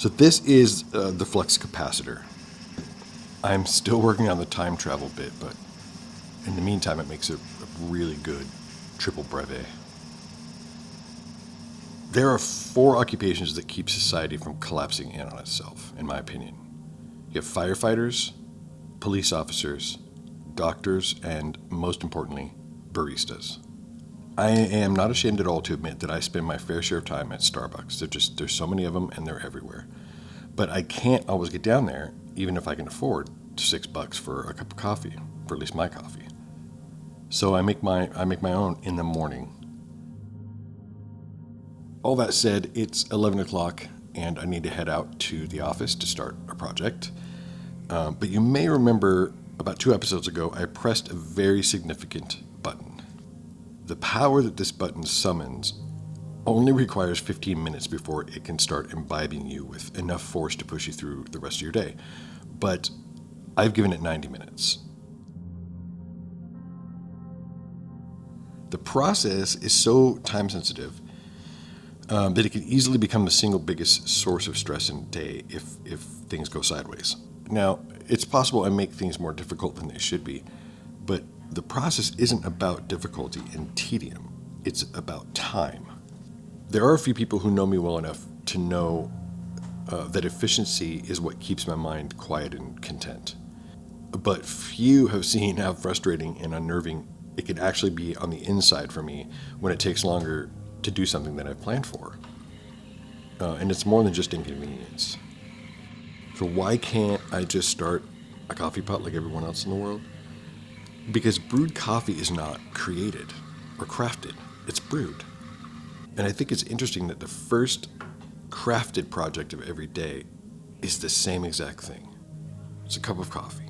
So this is the Flux Capacitor. I'm still working on the time travel bit, but in the meantime, it makes a really good triple brevet. There are 4 occupations that keep society from collapsing in on itself, in my opinion. You have firefighters, police officers, doctors, and most importantly, baristas. I am not ashamed at all to admit that I spend my fair share of time at Starbucks. There's so many of them and they're everywhere. But I can't always get down there, even if I can afford $6 for a cup of coffee, for at least my coffee. So I make my own in the morning. All that said, it's 11 o'clock and I need to head out to the office to start a project. But you may remember about 2 episodes ago, I pressed a very significant button. The power that this button summons only requires 15 minutes before it can start imbibing you with enough force to push you through the rest of your day. But I've given it 90 minutes. The process is so time sensitive that it can easily become the single biggest source of stress in a day if things go sideways. Now, it's possible I make things more difficult than they should be, but the process isn't about difficulty and tedium. It's about time. There are a few people who know me well enough to know that efficiency is what keeps my mind quiet and content. But few have seen how frustrating and unnerving it can actually be on the inside for me when it takes longer to do something than I've planned for. And it's more than just inconvenience. So why can't I just start a coffee pot like everyone else in the world? Because brewed coffee is not created or crafted, it's brewed. And I think it's interesting that the first crafted project of every day is the same exact thing. It's a cup of coffee.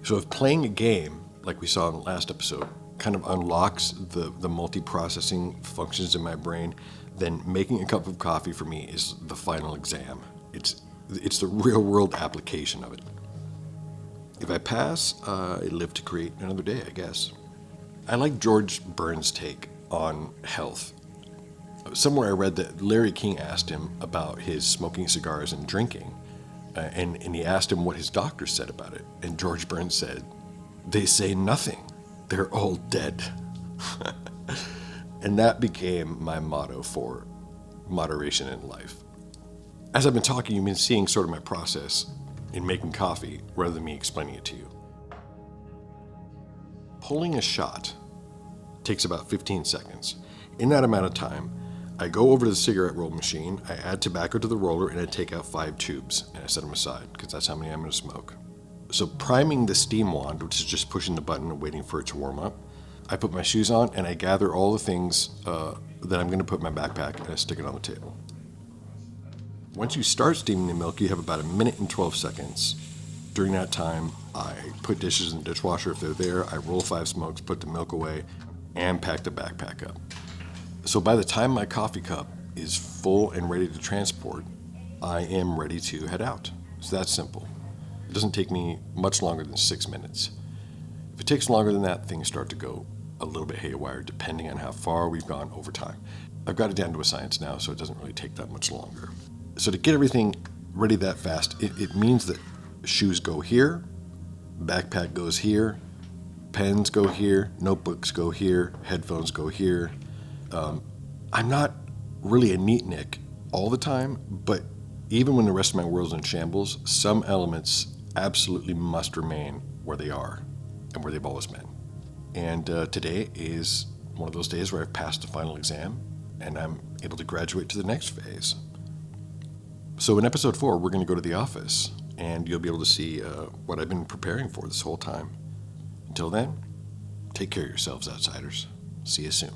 So if playing a game, like we saw in the last episode, kind of unlocks the multi-processing functions in my brain, then making a cup of coffee for me is the final exam. It's the real-world application of it. If I pass, I live to create another day, I guess. I like George Burns' take on health. Somewhere I read that Larry King asked him about his smoking cigars and drinking, and he asked him what his doctor said about it. And George Burns said, "They say nothing. They're all dead." And that became my motto for moderation in life. As I've been talking, you've been seeing sort of my process in making coffee rather than me explaining it to you. Pulling a shot takes about 15 seconds. In that amount of time, I go over to the cigarette roll machine, I add tobacco to the roller, and I take out 5 tubes, and I set them aside, because that's how many I'm going to smoke. So priming the steam wand, which is just pushing the button and waiting for it to warm up, I put my shoes on, and I gather all the things that I'm going to put in my backpack, and I stick it on the table. Once you start steaming the milk, you have about 1 minute and 12 seconds. During that time, I put dishes in the dishwasher if they're there, I roll 5 smokes, put the milk away, and pack the backpack up. So by the time my coffee cup is full and ready to transport, I am ready to head out. It's that simple. It doesn't take me much longer than 6 minutes. If it takes longer than that, things start to go a little bit haywire depending on how far we've gone over time. I've got it down to a science now, so it doesn't really take that much longer. So to get everything ready that fast, it means that shoes go here, backpack goes here, pens go here, notebooks go here, headphones go here. I'm not really a neatnik all the time, but even when the rest of my world's in shambles, some elements absolutely must remain where they are and where they've always been. And today is one of those days where I've passed the final exam and I'm able to graduate to the next phase. So in episode 4, we're going to go to the office and you'll be able to see what I've been preparing for this whole time. Until then, take care of yourselves, outsiders. See you soon.